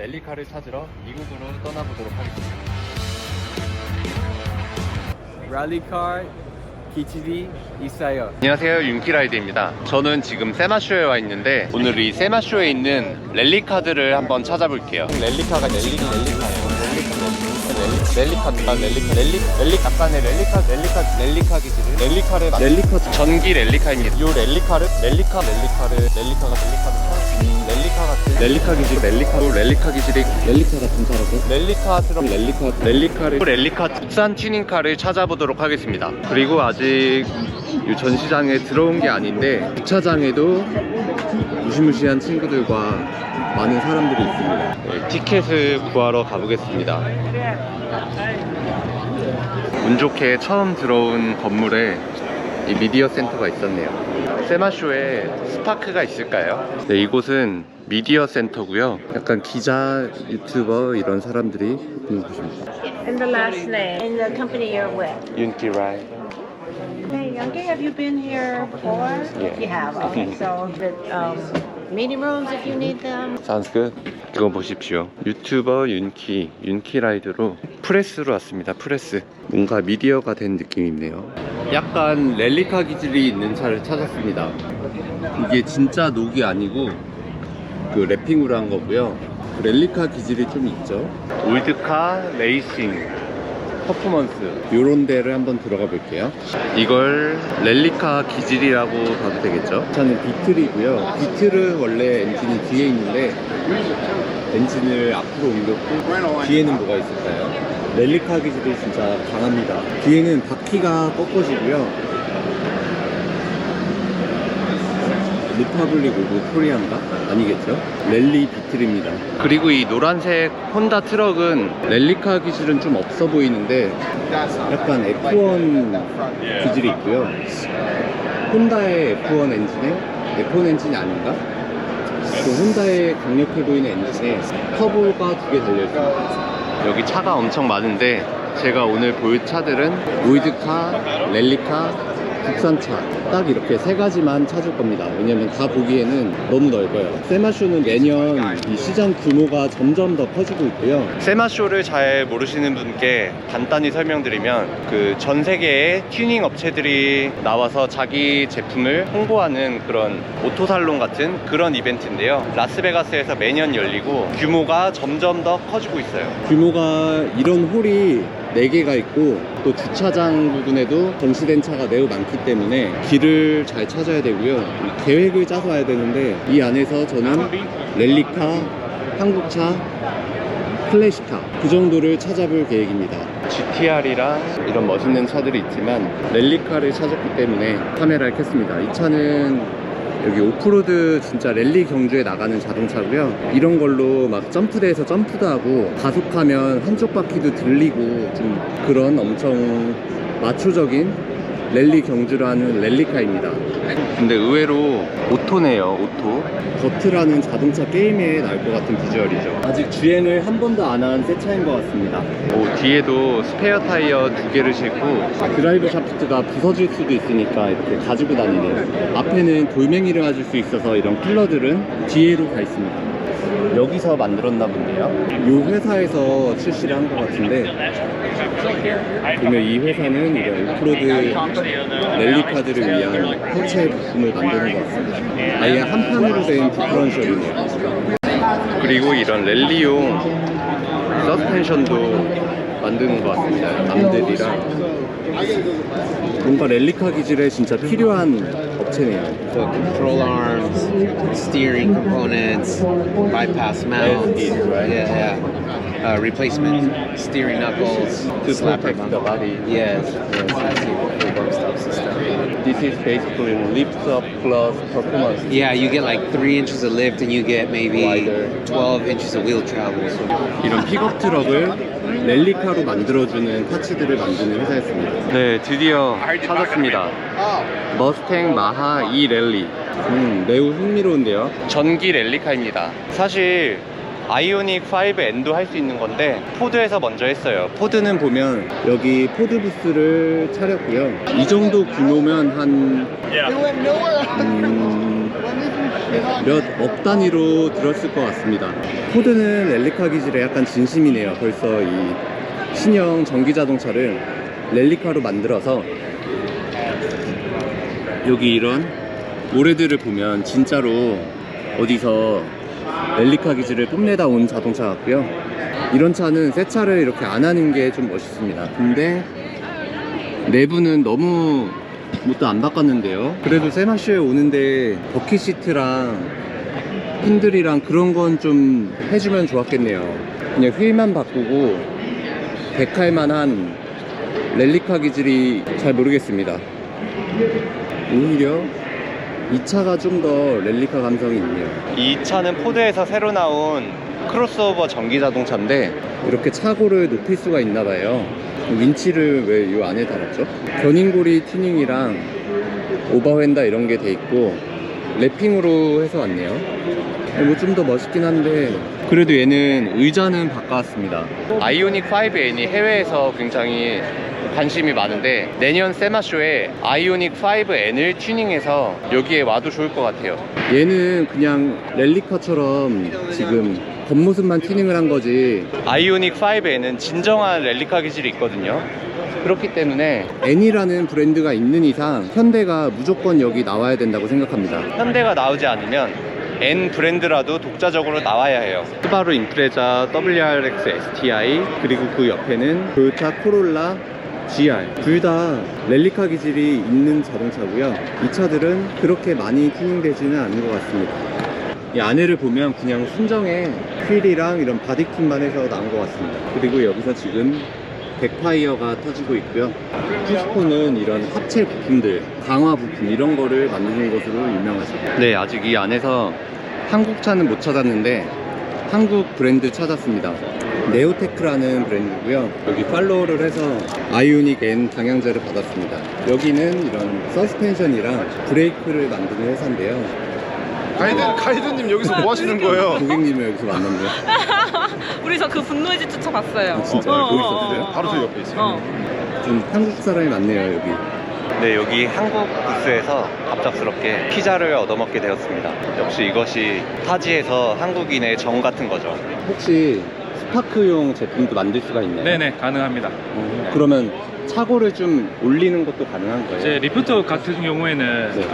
랠리카를 찾으러 미국으로 떠나보도록 하겠습니다. 랠리카 GTD 있어요. 안녕하세요, 윤키라이드입니다. 저는 지금 세마쇼에 와 있는데 오늘 이 세마쇼에 있는 랠리카들을 한번 찾아볼게요. 랠리카가 랠리카예요. 약간의 랠리카 기질을 랠리카 전기 랠리카입니다. 이 랠리카 기질 랠리카 기질이 랠리카 같은 차라고 랠리카 국산 튜닝카를 찾아보도록 하겠습니다. 그리고 아직 이 전시장에 들어온 게 아닌데 주차장에도 무시무시한 친구들과 많은 사람들이 있습니다. 네, 티켓을 구하러 가보겠습니다. 운 좋게 처음 들어온 건물에 이 미디어 센터가 있었네요. 세마쇼에 스파크가 있을까요? 네, 이곳은 미디어 센터고요. 약간 기자, 유튜버 이런 사람들이 있는 곳입니다. And the last name and the company you're with. 윤키라이. Hey, Youngkie, have you been here before? Yeah. You have. Okay, so the meeting rooms if you need them. Sounds good. 이거 보십시오. 유튜버 윤키라이드로 프레스로 왔습니다. 프레스. 뭔가 미디어가 된 느낌이네요. 약간 랠리카 기질이 있는 차를 찾았습니다. 이게 진짜 녹이 아니고 그 랩핑으로 한 거고요. 랠리카 기질이 좀 있죠. 올드카 레이싱 퍼포먼스 요런 데를 한번 들어가 볼게요. 이걸 랠리카 기질이라고 봐도 되겠죠. 차는 비틀이고요. 비틀은 원래 엔진이 뒤에 있는데 엔진을 앞으로 옮겼고 뒤에는 뭐가 있을까요? 랠리카 기질이 진짜 강합니다. 뒤에는 바퀴가 꺾어지고요. 리퍼블릭 오브 코리안가? 아니겠죠? 랠리 비틀입니다. 그리고 이 노란색 혼다 트럭은 랠리카 기질은 좀 없어 보이는데 약간 F1 기질이 있고요. 혼다의 F1 엔진에 F1 엔진이 아닌가? 또 혼다의 강력해 보이는 엔진에 터보가 2개 달려있습니다. 여기 차가 엄청 많은데 제가 오늘 볼 차들은 올드카, 랠리카, 국산차 딱 이렇게 세 가지만 찾을 겁니다. 왜냐면 다 보기에는 너무 넓어요. 세마쇼는 매년 이 시장 규모가 점점 더 커지고 있고요. 세마쇼를 잘 모르시는 분께 간단히 설명드리면 그 전 세계의 튜닝 업체들이 나와서 자기 제품을 홍보하는 그런 오토살롱 같은 그런 이벤트인데요. 라스베가스에서 매년 열리고 규모가 점점 더 커지고 있어요. 규모가 이런 홀이 4개가 있고 또 주차장 부분에도 전시된 차가 매우 많기 때문에 길을 잘 찾아야 되고요. 계획을 짜서 와야 되는데 이 안에서 저는 랠리카, 한국차, 클래식카 그 정도를 찾아볼 계획입니다. GTR이랑 이런 멋있는 차들이 있지만 랠리카를 찾았기 때문에 카메라를 켰습니다. 이 차는 여기 오프로드 진짜 랠리 경주에 나가는 자동차고요. 이런 걸로 막 점프대에서 점프도 하고 가속하면 한쪽 바퀴도 들리고 좀 그런 엄청 마초적인 랠리 경주를 하는 랠리카입니다. 근데 의외로 오토네요. 오토. 더트라는 자동차 게임에 나올 것 같은 비주얼이죠. 아직 주행을 한 번도 안 한 새 차인 것 같습니다. 뒤에도 스페어 타이어 2개를 싣고 드라이버 샤프트가 부서질 수도 있으니까 이렇게 가지고 다니네요. 앞에는 돌멩이를 맞을 수 있어서 이런 쿨러들은 뒤에로 가 있습니다. 여기서 만들었나 본데요. 이 회사에서 출시를 한 것 같은데 보면 이 회사는 이런 오프로드 랠리카들을 위한 해체 부품을 만드는 것 같습니다. 아예 한 판으로 된 디퍼런셜이네요. 그리고 이런 랠리용 서스펜션도 만드는 것 같습니다. 남들이랑 뭔가 랠리카 기질에 진짜 필요한 업체네요. The control arms, steering components, bypass mount, yeah. Replacement steering knuckles, To slapper protect the body. Yes, that's the full box stop system. This is basically lift up plus performance. Yeah, you get like 3 inches of lift and you get maybe Wider. 12 inches of wheel travel. So 이런 픽업 트럭을 랠리카로 만들어주는 파츠들을 만드는 회사였습니다. 네, 드디어 찾았습니다. 머스탱 마하 2 랠리. 매우 흥미로운데요. 전기 랠리카입니다. 사실 아이오닉 5N도 할 수 있는 건데 포드에서 먼저 했어요. 포드는 보면 여기 포드 부스를 차렸고요. 이 정도 규모면 한 몇 억 단위로 들었을 것 같습니다. 포드는 랠리카 기질에 약간 진심이네요. 벌써 이 신형 전기 자동차를 랠리카로 만들어서 여기 이런 모래들을 보면 진짜로 어디서 랠리카 기질을 뽐내다 온 자동차 같고요. 이런 차는 새 차를 이렇게 안 하는 게 좀 멋있습니다. 근데 내부는 너무 뭣도 안 바꿨는데요. 그래도 세마쇼에 오는데 버킷 시트랑 핸들이랑 그런 건 좀 해주면 좋았겠네요. 그냥 휠만 바꾸고 데칼만한 랠리카 기질이 잘 모르겠습니다. 오히려 이 차가 좀 더 랠리카 감성이 있네요. 이 차는 포드에서 새로 나온 크로스오버 전기 자동차인데 이렇게 차고를 높일 수가 있나 봐요. 윈치를 왜 이 안에 달았죠? 견인고리 튜닝이랑 오버핸다 이런 게 돼 있고 랩핑으로 해서 왔네요. 뭐 좀 더 멋있긴 한데 그래도 얘는 의자는 바꿔왔습니다. 아이오닉 5N이 해외에서 굉장히 관심이 많은데 내년 세마쇼에 아이오닉 5N을 튜닝해서 여기에 와도 좋을 것 같아요. 얘는 그냥 랠리카처럼 지금 겉모습만 튜닝을 한 거지 아이오닉 5N은 진정한 랠리카 기질이 있거든요. 그렇기 때문에 N이라는 브랜드가 있는 이상 현대가 무조건 여기 나와야 된다고 생각합니다. 현대가 나오지 않으면 N 브랜드라도 독자적으로 나와야 해요. 스바루 임프레자 WRX STI 그리고 그 옆에는 토요타 코롤라 GR 둘 다 랠리카 기질이 있는 자동차고요. 이 차들은 그렇게 많이 튜닝되지는 않은 것 같습니다. 이 안에를 보면 그냥 순정의 휠이랑 이런 바디킷만 해서 나온 것 같습니다. 그리고 여기서 지금 백파이어가 터지고 있고요. 푸스코는 이런 합체 부품들, 강화 부품 이런 거를 만드는 것으로 유명하죠. 네, 아직 이 안에서 한국 차는 못 찾았는데 한국 브랜드 찾았습니다. 네오테크라는 브랜드고요. 여기 팔로우를 해서 아이오닉 N 방향제를 받았습니다. 여기는 이런 서스펜션이랑 브레이크를 만드는 회사인데요. 가이드님 여기서 뭐 하시는 거예요? 고객님을 여기서 만났네요. 우리 저 그 분노의 지투차 봤어요. 아, 진짜요? 거기 있었어요? 바로 저 옆에 있어요. 좀 한국 사람이 많네요, 여기. 네, 여기 한국 부스에서 갑작스럽게 피자를 얻어먹게 되었습니다. 역시 이것이 타지에서 한국인의 정 같은 거죠. 혹시 스파크용 제품도 만들 수가 있나요? 네네, 가능합니다. 그러면 차고를 좀 올리는 것도 가능한 거예요? 이제 리프트 같은 경우에는 네.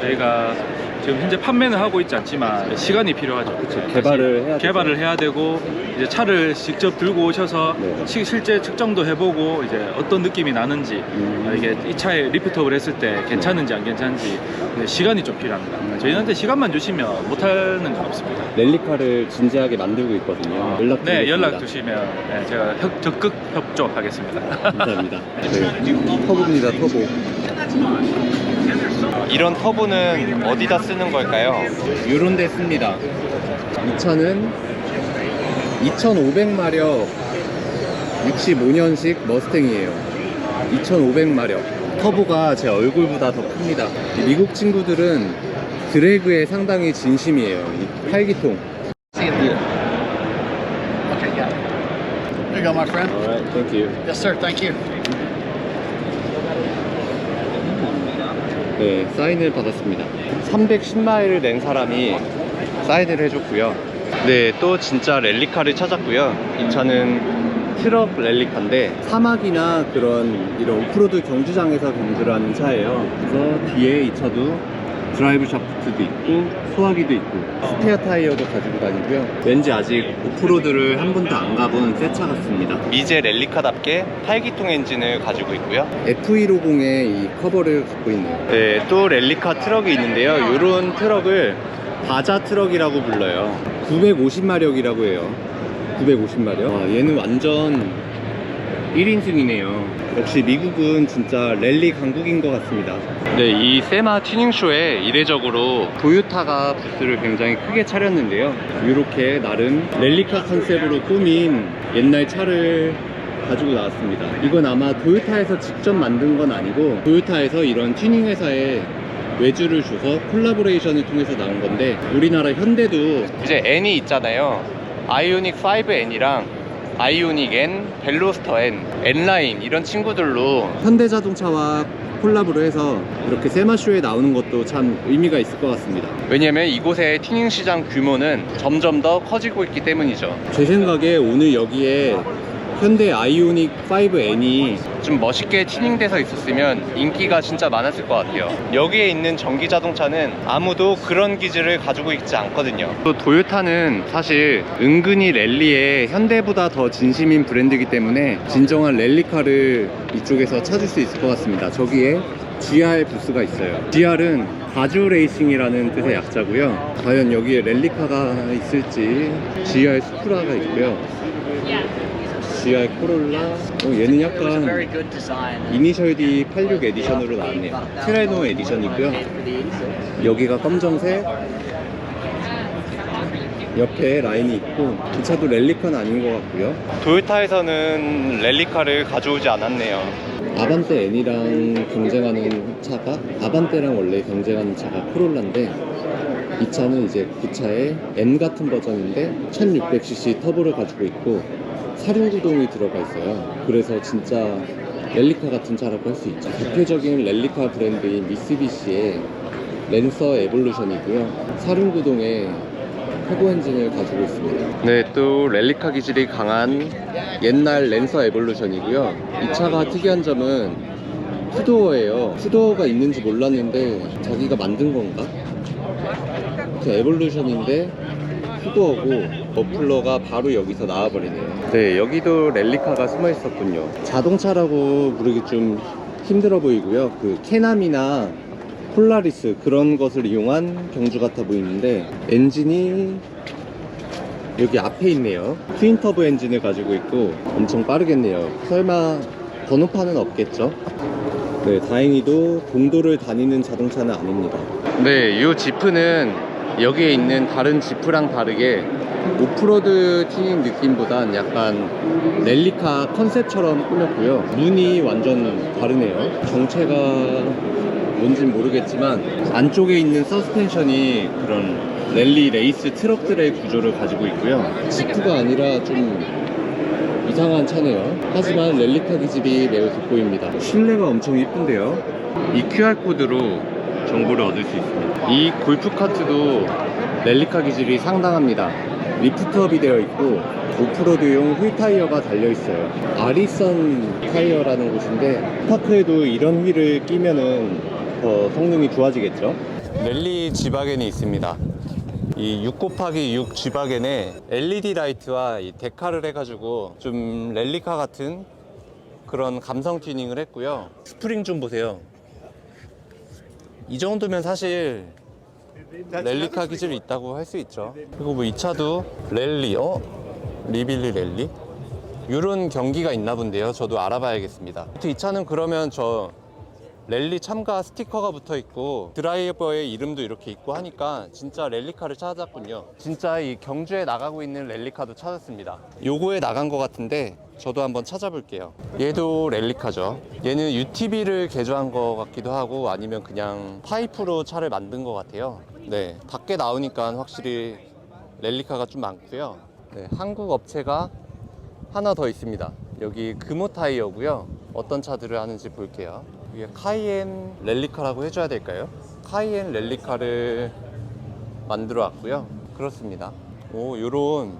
저희가 지금 현재 판매는 하고 있지 않지만 시간이 필요하죠. 그쵸, 개발을 해야 개발을 해야 되고 이제 차를 직접 들고 오셔서 네. 실제 측정도 해보고 이제 어떤 느낌이 나는지 이게 이 차에 리프트업을 했을 때 괜찮은지 안 괜찮은지 시간이 좀 필요합니다. 저희한테 시간만 주시면 못하는 건 없습니다. 랠리카를 진지하게 만들고 있거든요. 연락드리겠습니다. 네, 연락 주시면 제가 적극 협조하겠습니다. 감사합니다. 네, 터보입니다, 터보. 이런 터보는 어디다 쓰는 걸까요? 요런 데 씁니다. 이 차는 2500마력 65년식 머스탱이에요. 2500마력. 터보가 제 얼굴보다 더 큽니다. 미국 친구들은 드래그에 상당히 진심이에요. 이 8기통. Okay, yeah. There you go, my friend. Alright, thank you. Yes, sir. Thank you. 네, 사인을 받았습니다. 310마일을 낸 사람이 사인을 해줬고요. 네, 또 진짜 랠리카를 찾았고요. 이 차는 트럭 랠리카인데 사막이나 그런 이런 오프로드 경주장에서 경주를 하는 차예요. 그래서 뒤에 이 차도 드라이브 샤프트도 있고 소화기도 있고 스페어 타이어도 가지고 다니고요. 왠지 아직 오프로드를 한 번도 안 가본 새 차 같습니다. 미제 랠리카답게 8기통 엔진을 가지고 있고요. F150의 이 커버를 갖고 있네요. 네, 또 랠리카 트럭이 있는데요. 이런 트럭을 바자 트럭이라고 불러요. 950마력이라고 해요. 950마력. 얘는 완전 1인승이네요. 역시 미국은 진짜 랠리 강국인 것 같습니다. 네, 이 세마 튜닝쇼에 이례적으로 도요타가 부스를 굉장히 크게 차렸는데요. 이렇게 나름 랠리카 컨셉으로 꾸민 옛날 차를 가지고 나왔습니다. 이건 아마 도요타에서 직접 만든 건 아니고 도요타에서 이런 튜닝 회사에 외주를 줘서 콜라보레이션을 통해서 나온 건데 우리나라 현대도 이제 N이 있잖아요. 아이오닉 5N이랑 아이오닉 N, 벨로스터 N, N라인 이런 친구들로 현대자동차와 콜라보를 해서 이렇게 세마쇼에 나오는 것도 참 의미가 있을 것 같습니다. 왜냐면 이곳의 튜닝 시장 규모는 점점 더 커지고 있기 때문이죠. 제 생각에 오늘 여기에 현대 아이오닉 5N이 좀 멋있게 튜닝돼서 있었으면 인기가 진짜 많았을 것 같아요. 여기에 있는 전기 자동차는 아무도 그런 기질을 가지고 있지 않거든요. 또 도요타는 사실 은근히 랠리에 현대보다 더 진심인 브랜드이기 때문에 진정한 랠리카를 이쪽에서 찾을 수 있을 것 같습니다. 저기에 GR 부스가 있어요. GR은 가주 레이싱이라는 뜻의 약자고요. 과연 여기에 랠리카가 있을지. GR 스쿠라가 있고요. GR 코롤라. 얘는 약간 이니셜 D 86 에디션으로 나왔네요. 트레노 에디션이고요. 여기가 검정색, 옆에 라인이 있고, 이 차도 랠리카는 아닌 것 같고요. 도요타에서는 랠리카를 가져오지 않았네요. 아반떼 N이랑 경쟁하는 차가, 아반떼랑 원래 경쟁하는 차가 코롤라인데, 이 차는 이제 그 차의 N 같은 버전인데 1600cc 터보를 가지고 있고 사륜구동이 들어가 있어요. 그래서 진짜 랠리카 같은 차라고 할 수 있죠. 대표적인 랠리카 브랜드인 미쓰비시의 랜서 에볼루션이고요. 사륜구동의 터보 엔진을 가지고 있습니다. 네, 또 랠리카 기질이 강한 옛날 랜서 에볼루션이고요. 이 차가 특이한 점은 투도어예요. 투도어가 있는지 몰랐는데 자기가 만든 건가? 에볼루션인데 투도어고 머플러가 바로 여기서 나와버리네요. 네, 여기도 랠리카가 숨어 있었군요. 자동차라고 부르기 좀 힘들어 보이고요. 그 캐남이나 폴라리스 그런 것을 이용한 경주 같아 보이는데 엔진이 여기 앞에 있네요. 트윈 터보 엔진을 가지고 있고 엄청 빠르겠네요. 설마 번호판은 없겠죠? 네, 다행히도 공도를 다니는 자동차는 아닙니다. 네, 이 지프는 여기에 있는 다른 지프랑 다르게 오프로드 튜닝 느낌보단 약간 랠리카 컨셉처럼 꾸몄고요. 문이 완전 다르네요. 정체가 뭔진 모르겠지만 안쪽에 있는 서스펜션이 그런 랠리 레이스 트럭들의 구조를 가지고 있고요. 지프가 아니라 좀 이상한 차네요. 하지만 랠리카 기질이 매우 돋보입니다. 실내가 엄청 이쁜데요. 이 QR코드로 정보를 얻을 수 있습니다. 이 골프카트도 랠리카 기질이 상당합니다. 리프트업이 되어 있고 오프로드용 휠 타이어가 달려있어요. 아리선 타이어라는 곳인데 파크에도 이런 휠을 끼면은 더 성능이 좋아지겠죠. 랠리 G바겐이 있습니다. 이 6x6 G바겐에 LED 라이트와 이 데카를 해가지고 좀 랠리카 같은 그런 감성 튜닝을 했고요. 스프링 좀 보세요. 이 정도면 사실 랠리카 기질이 있다고 할 수 있죠. 그리고 뭐 이 차도 랠리, 리빌리 랠리? 이런 경기가 있나 본데요. 저도 알아봐야겠습니다. 이 차는 그러면 저 랠리 참가 스티커가 붙어 있고 드라이버의 이름도 이렇게 있고 하니까 진짜 랠리카를 찾았군요. 진짜 이 경주에 나가고 있는 랠리카도 찾았습니다. 요거에 나간 것 같은데 저도 한번 찾아볼게요. 얘도 랠리카죠. 얘는 UTV를 개조한 것 같기도 하고 아니면 그냥 파이프로 차를 만든 것 같아요. 네, 밖에 나오니까 확실히 랠리카가 좀 많고요. 네, 한국 업체가 하나 더 있습니다. 여기 금호 타이어고요. 어떤 차들을 하는지 볼게요. 이게 카이엔 랠리카라고 해줘야 될까요? 카이엔 랠리카를 만들어 왔고요. 그렇습니다. 요런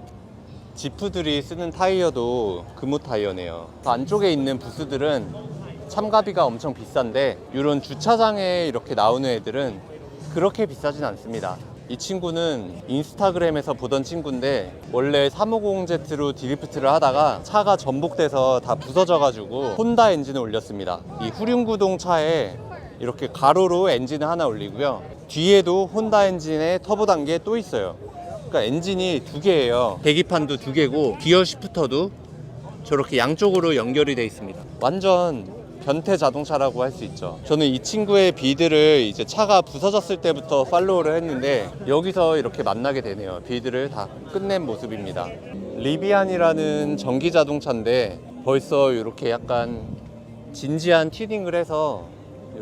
지프들이 쓰는 타이어도 금호 타이어네요. 안쪽에 있는 부스들은 참가비가 엄청 비싼데 이런 주차장에 이렇게 나오는 애들은 그렇게 비싸진 않습니다. 이 친구는 인스타그램에서 보던 친구인데 원래 350Z로 드리프트를 하다가 차가 전복돼서 다 부서져가지고 혼다 엔진을 올렸습니다. 이 후륜구동 차에 이렇게 가로로 엔진을 하나 올리고요. 뒤에도 혼다 엔진의 터보 단계 또 있어요. 그러니까 엔진이 두 개예요. 계기판도 두 개고 기어 시프터도 저렇게 양쪽으로 연결이 되어 있습니다. 완전 변태 자동차라고 할 수 있죠. 저는 이 친구의 빌드를 이제 차가 부서졌을 때부터 팔로우를 했는데 여기서 이렇게 만나게 되네요. 빌드를 다 끝낸 모습입니다. 리비안이라는 전기 자동차인데 벌써 이렇게 약간 진지한 튜닝을 해서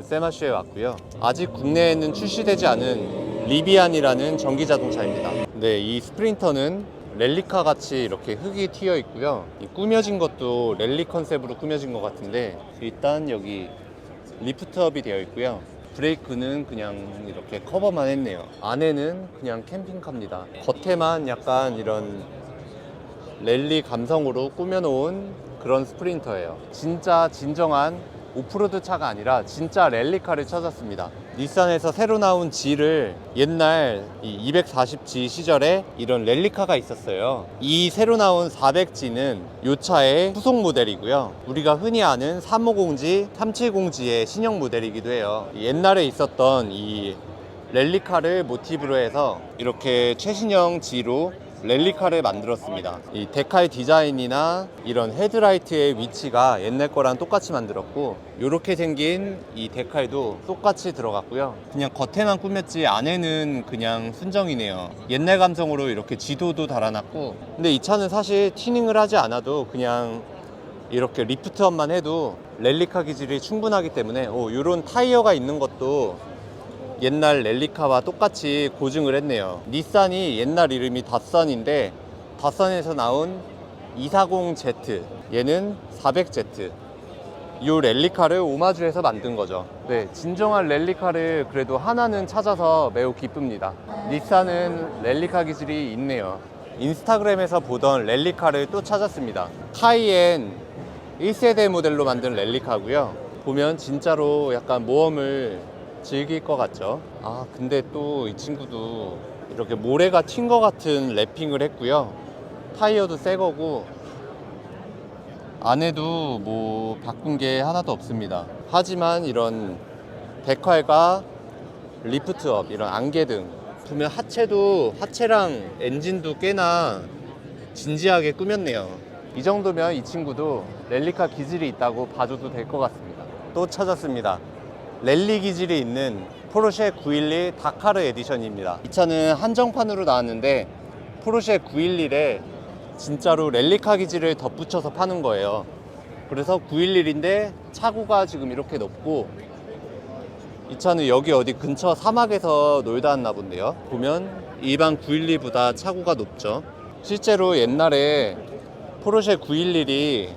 세마슈에 왔고요. 아직 국내에는 출시되지 않은 리비안이라는 전기 자동차입니다. 네, 이 스프린터는 랠리카 같이 이렇게 흙이 튀어 있고요. 이 꾸며진 것도 랠리 컨셉으로 꾸며진 것 같은데 일단 여기 리프트업이 되어 있고요. 브레이크는 그냥 이렇게 커버만 했네요. 안에는 그냥 캠핑카입니다. 겉에만 약간 이런 랠리 감성으로 꾸며놓은 그런 스프린터예요. 진짜 진정한 오프로드 차가 아니라 진짜 랠리카를 찾았습니다. 닛산에서 새로 나온 G를 옛날 이 240G 시절에 이런 랠리카가 있었어요. 이 새로 나온 400G는 이 차의 후속 모델이고요. 우리가 흔히 아는 350G, 370G의 신형 모델이기도 해요. 옛날에 있었던 이 랠리카를 모티브로 해서 이렇게 최신형 G로 랠리카를 만들었습니다. 이 데칼 디자인이나 이런 헤드라이트의 위치가 옛날 거랑 똑같이 만들었고, 이렇게 생긴 이 데칼도 똑같이 들어갔고요. 그냥 겉에만 꾸몄지 안에는 그냥 순정이네요. 옛날 감성으로 이렇게 지도도 달아놨고, 근데 이 차는 사실 튜닝을 하지 않아도 그냥 이렇게 리프트업만 해도 랠리카 기질이 충분하기 때문에 이런 타이어가 있는 것도 옛날 랠리카와 똑같이 고증을 했네요. 닛산이 옛날 이름이 닷선인데 닷선에서 나온 240Z, 얘는 400Z. 이 랠리카를 오마주해서 만든 거죠. 네, 진정한 랠리카를 그래도 하나는 찾아서 매우 기쁩니다. 닛산은 랠리카 기질이 있네요. 인스타그램에서 보던 랠리카를 또 찾았습니다. 카이엔 1세대 모델로 만든 랠리카고요. 보면 진짜로 약간 모험을 즐길 것 같죠. 아, 근데 또 이 친구도 이렇게 모래가 튄 것 같은 랩핑을 했고요. 타이어도 새 거고, 안에도 뭐 바꾼 게 하나도 없습니다. 하지만 이런 데칼과 리프트업, 이런 안개등 보면 하체랑 엔진도 꽤나 진지하게 꾸몄네요. 이 정도면 이 친구도 랠리카 기질이 있다고 봐줘도 될 것 같습니다. 또 찾았습니다. 랠리 기질이 있는 포르쉐 911 다카르 에디션입니다. 이 차는 한정판으로 나왔는데 포르쉐 911에 진짜로 랠리카 기질을 덧붙여서 파는 거예요. 그래서 911인데 차고가 지금 이렇게 높고, 이 차는 여기 어디 근처 사막에서 놀다 왔나 본데요. 보면 일반 911보다 차고가 높죠. 실제로 옛날에 포르쉐 911이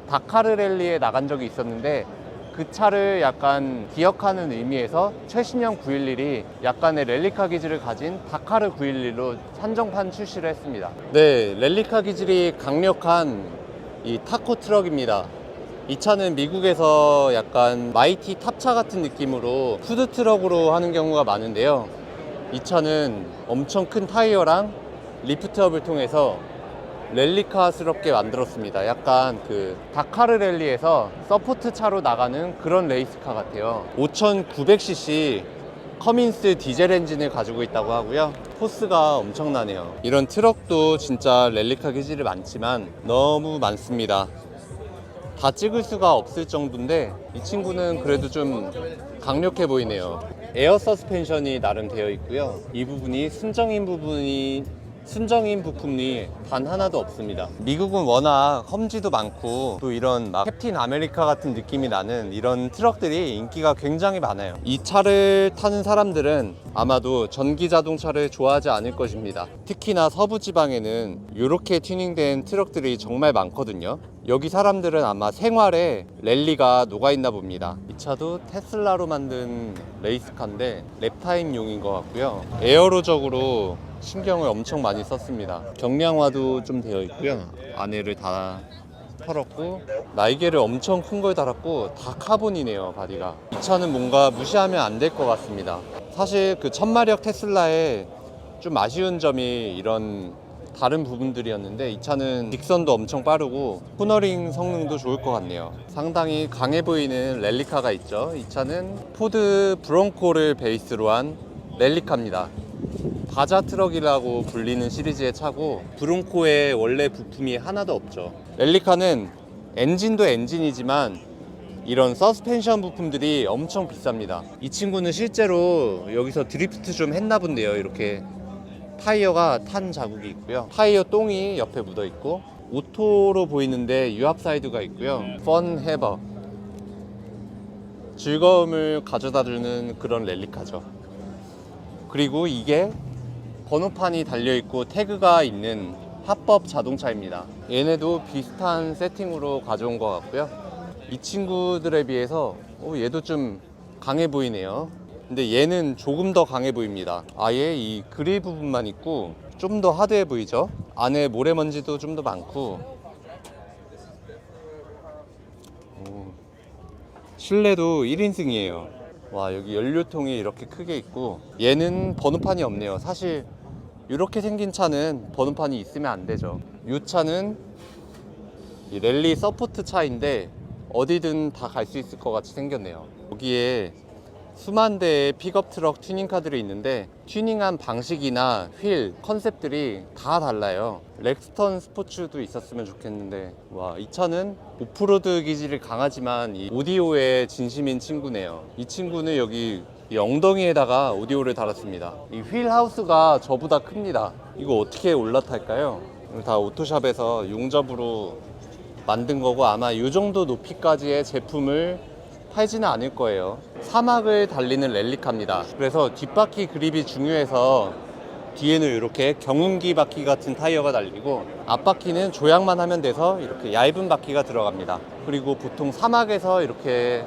다카르 랠리에 나간 적이 있었는데, 그 차를 약간 기억하는 의미에서 최신형 911이 약간의 랠리카 기질을 가진 다카르 911로 한정판 출시를 했습니다. 네, 랠리카 기질이 강력한 이 타코 트럭입니다. 이 차는 미국에서 약간 마이티 탑차 같은 느낌으로 푸드 트럭으로 하는 경우가 많은데요. 이 차는 엄청 큰 타이어랑 리프트업을 통해서 랠리카스럽게 만들었습니다. 약간 그 다카르 랠리에서 서포트 차로 나가는 그런 레이스카 같아요. 5900cc 커민스 디젤 엔진을 가지고 있다고 하고요. 포스가 엄청나네요. 이런 트럭도 진짜 랠리카 기질이 많지만 너무 많습니다. 다 찍을 수가 없을 정도인데 이 친구는 그래도 좀 강력해 보이네요. 에어 서스펜션이 나름 되어 있고요. 이 부분이 순정인 부품이 단 하나도 없습니다. 미국은 워낙 험지도 많고 또 이런 막 캡틴 아메리카 같은 느낌이 나는 이런 트럭들이 인기가 굉장히 많아요. 이 차를 타는 사람들은 아마도 전기 자동차를 좋아하지 않을 것입니다. 특히나 서부 지방에는 이렇게 튜닝된 트럭들이 정말 많거든요. 여기 사람들은 아마 생활에 랠리가 녹아있나 봅니다. 이 차도 테슬라로 만든 레이스카인데 랩타임용인 것 같고요. 에어로적으로 신경을 엄청 많이 썼습니다. 경량화도 좀 되어 있고요. 안에를 다 털었고 날개를 엄청 큰 걸 달았고 다 카본이네요. 바디가. 이 차는 뭔가 무시하면 안 될 것 같습니다. 사실 그 1000마력 테슬라의 좀 아쉬운 점이 이런 다른 부분들이었는데, 이 차는 딕선도 엄청 빠르고 코너링 성능도 좋을 것 같네요. 상당히 강해 보이는 랠리카가 있죠. 이 차는 포드 브론코를 베이스로 한 랠리카입니다. 바자 트럭이라고 불리는 시리즈의 차고, 브론코에 원래 부품이 하나도 없죠. 랠리카는 엔진도 엔진이지만 이런 서스펜션 부품들이 엄청 비쌉니다. 이 친구는 실제로 여기서 드리프트 좀 했나 본데요. 이렇게 타이어가 탄 자국이 있고요. 타이어 똥이 옆에 묻어 있고, 오토로 보이는데 유압 사이드가 있고요. 펀 해버, 즐거움을 가져다주는 그런 랠리카죠. 그리고 이게 번호판이 달려있고 태그가 있는 합법 자동차입니다. 얘네도 비슷한 세팅으로 가져온 것 같고요. 이 친구들에 비해서 얘도 좀 강해 보이네요. 근데 얘는 조금 더 강해 보입니다. 아예 이 그릴 부분만 있고 좀 더 하드해 보이죠? 안에 모래먼지도 좀 더 많고. 실내도 1인승이에요. 와, 여기 연료통이 이렇게 크게 있고, 얘는 번호판이 없네요. 사실 이렇게 생긴 차는 번호판이 있으면 안 되죠. 이 차는 이 랠리 서포트 차인데 어디든 다 갈 수 있을 것 같이 생겼네요. 여기에 수만 대의 픽업 트럭 튜닝카들이 있는데 튜닝한 방식이나 휠, 컨셉들이 다 달라요. 렉스턴 스포츠도 있었으면 좋겠는데, 와, 이 차는 오프로드 기질이 강하지만 이 오디오에 진심인 친구네요. 이 친구는 여기 이 엉덩이에다가 오디오를 달았습니다. 이 휠 하우스가 저보다 큽니다. 이거 어떻게 올라탈까요? 이거 다 오토샵에서 용접으로 만든 거고, 아마 이 정도 높이까지의 제품을 팔지는 않을 거예요. 사막을 달리는 랠리카입니다. 그래서 뒷바퀴 그립이 중요해서 뒤에는 이렇게 경운기 바퀴 같은 타이어가 달리고, 앞바퀴는 조향만 하면 돼서 이렇게 얇은 바퀴가 들어갑니다. 그리고 보통 사막에서 이렇게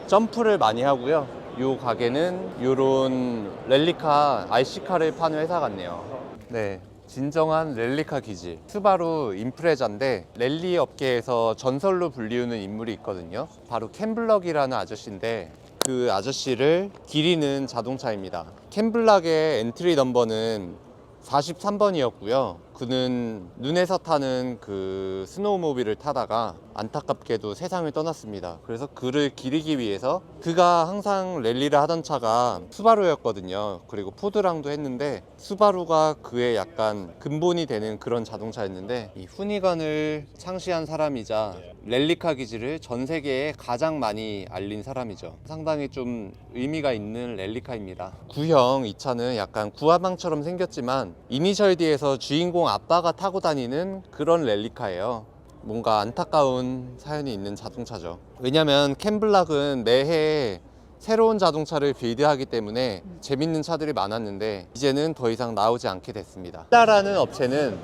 점프를 많이 하고요. 이 가게는 이런 랠리카 RC카를 파는 회사 같네요. 네, 진정한 랠리카 기질. 스바루 임프레자인데 랠리 업계에서 전설로 불리우는 인물이 있거든요. 바로 켄 블럭이라는 아저씨인데, 그 아저씨를 기리는 자동차입니다. 켄 블락의 엔트리 넘버는 43번이었고요. 그는 눈에서 타는 그 스노우모빌을 타다가 안타깝게도 세상을 떠났습니다. 그래서 그를 기리기 위해서, 그가 항상 랠리를 하던 차가 수바루였거든요. 그리고 포드랑도 했는데 수바루가 그의 약간 근본이 되는 그런 자동차였는데, 이 후니건을 창시한 사람이자 랠리카 기질을 전 세계에 가장 많이 알린 사람이죠. 상당히 좀 의미가 있는 랠리카입니다. 구형 이 차는 약간 구화망처럼 생겼지만 이니셜 D에서 주인공 아빠가 타고 다니는 그런 랠리카예요. 뭔가 안타까운 사연이 있는 자동차죠. 왜냐면 켄 블락은 매해 새로운 자동차를 빌드하기 때문에 재밌는 차들이 많았는데 이제는 더 이상 나오지 않게 됐습니다. 라라는 업체는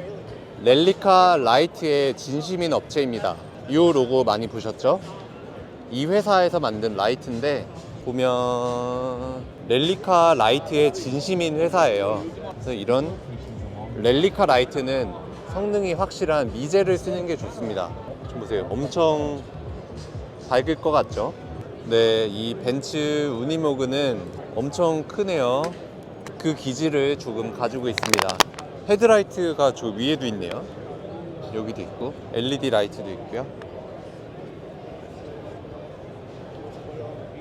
랠리카 라이트의 진심인 업체입니다. 이 로고 많이 보셨죠? 이 회사에서 만든 라이트인데, 보면 랠리카 라이트의 진심인 회사예요. 그래서 이런 랠리카 라이트는 성능이 확실한 미제를 쓰는 게 좋습니다. 좀 보세요. 엄청 밝을 것 같죠? 네, 이 벤츠 우니모그는 엄청 크네요. 그 기질을 조금 가지고 있습니다. 헤드라이트가 저 위에도 있네요. 여기도 있고 LED 라이트도 있고요.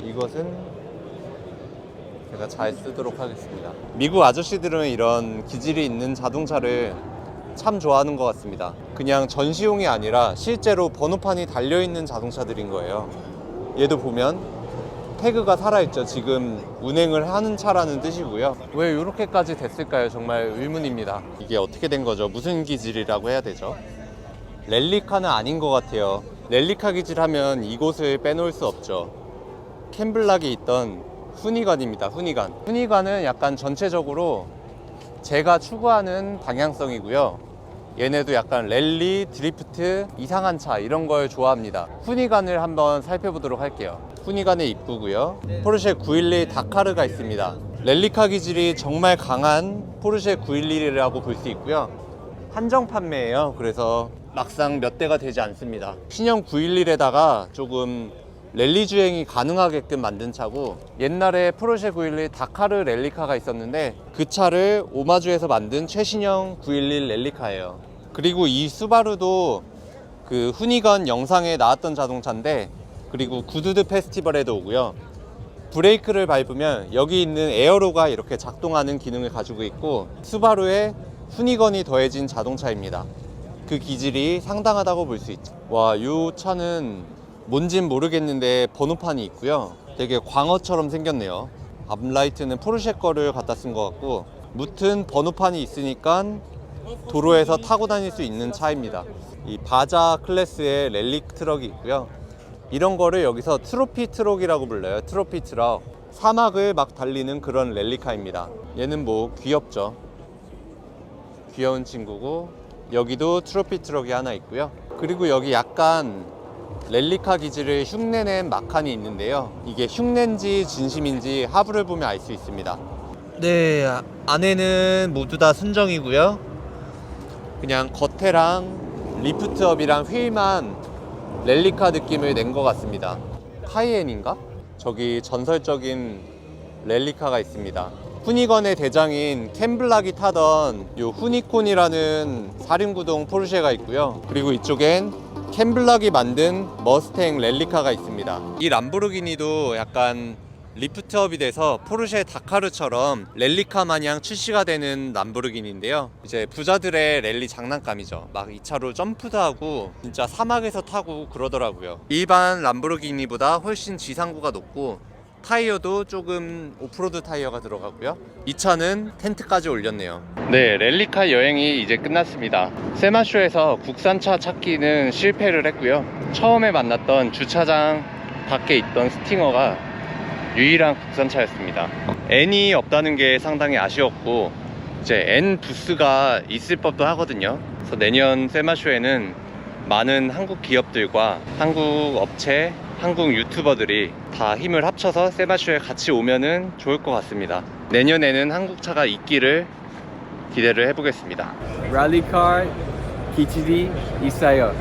이것은 제가 잘 쓰도록 하겠습니다. 미국 아저씨들은 이런 기질이 있는 자동차를 참 좋아하는 것 같습니다. 그냥 전시용이 아니라 실제로 번호판이 달려있는 자동차들인 거예요. 얘도 보면 태그가 살아있죠. 지금 운행을 하는 차라는 뜻이고요. 왜 이렇게까지 됐을까요? 정말 의문입니다. 이게 어떻게 된 거죠? 무슨 기질이라고 해야 되죠? 랠리카는 아닌 것 같아요. 랠리카 기질 하면 이곳을 빼놓을 수 없죠. 켄 블락이 있던 후니건입니다. 후니건은 약간 전체적으로 제가 추구하는 방향성이고요. 얘네도 약간 랠리, 드리프트, 이상한 차 이런 걸 좋아합니다. 후니건을 한번 살펴보도록 할게요. 후니건의 입구고요. 포르쉐 911 다카르가 있습니다. 랠리카 기질이 정말 강한 포르쉐 911이라고 볼 수 있고요. 한정 판매예요. 그래서 막상 몇 대가 되지 않습니다. 신형 911에다가 조금 랠리 주행이 가능하게끔 만든 차고, 옛날에 포르쉐 911 다카르 랠리카가 있었는데 그 차를 오마주해서 만든 최신형 911 랠리카예요. 그리고 이 수바루도 그 후니건 영상에 나왔던 자동차인데, 그리고 구두드 페스티벌에도 오고요. 브레이크를 밟으면 여기 있는 에어로가 이렇게 작동하는 기능을 가지고 있고, 수바루에 후니건이 더해진 자동차입니다. 그 기질이 상당하다고 볼 수 있죠. 와, 이 차는 뭔진 모르겠는데 번호판이 있고요. 되게 광어처럼 생겼네요. 앞라이트는 포르쉐 거를 갖다 쓴 것 같고, 무튼 번호판이 있으니까 도로에서 타고 다닐 수 있는 차입니다. 이 바자 클래스의 랠리 트럭이 있고요. 이런 거를 여기서 트로피 트럭이라고 불러요. 트로피 트럭. 사막을 막 달리는 그런 랠리카입니다. 얘는 뭐 귀엽죠. 귀여운 친구고, 여기도 트로피 트럭이 하나 있고요. 그리고 여기 약간 랠리카 기지를 흉내낸 마칸이 있는데요. 이게 흉내인지 진심인지 하부를 보면 알 수 있습니다. 네, 안에는 모두 다 순정이고요. 그냥 겉에랑 리프트업이랑 휠만 랠리카 느낌을 낸 것 같습니다. 카이엔인가? 저기 전설적인 랠리카가 있습니다. 후니건의 대장인 캠블락이 타던 요 후니콘이라는 4륜구동 포르쉐가 있고요. 그리고 이쪽엔 캠블락이 만든 머스탱 랠리카가 있습니다. 이 람보르기니도 약간 리프트업이 돼서 포르쉐 다카르처럼 랠리카 마냥 출시가 되는 람보르기니인데요. 이제 부자들의 랠리 장난감이죠. 막 2차로 점프도 하고 진짜 사막에서 타고 그러더라고요. 일반 람보르기니보다 훨씬 지상구가 높고 타이어도 조금 오프로드 타이어가 들어가고요. 이 차는 텐트까지 올렸네요. 네, 랠리카 여행이 이제 끝났습니다. 세마쇼에서 국산차 찾기는 실패를 했고요. 처음에 만났던 주차장 밖에 있던 스팅어가 유일한 국산차였습니다. N이 없다는 게 상당히 아쉬웠고 이제 N 부스가 있을 법도 하거든요. 그래서 내년 세마쇼에는 많은 한국 기업들과 한국 업체, 한국 유튜버들이 다 힘을 합쳐서 세마쇼에 같이 오면은 좋을 것 같습니다. 내년에는 한국차가 있기를 기대를 해보겠습니다. Rally car, KTV 있어요.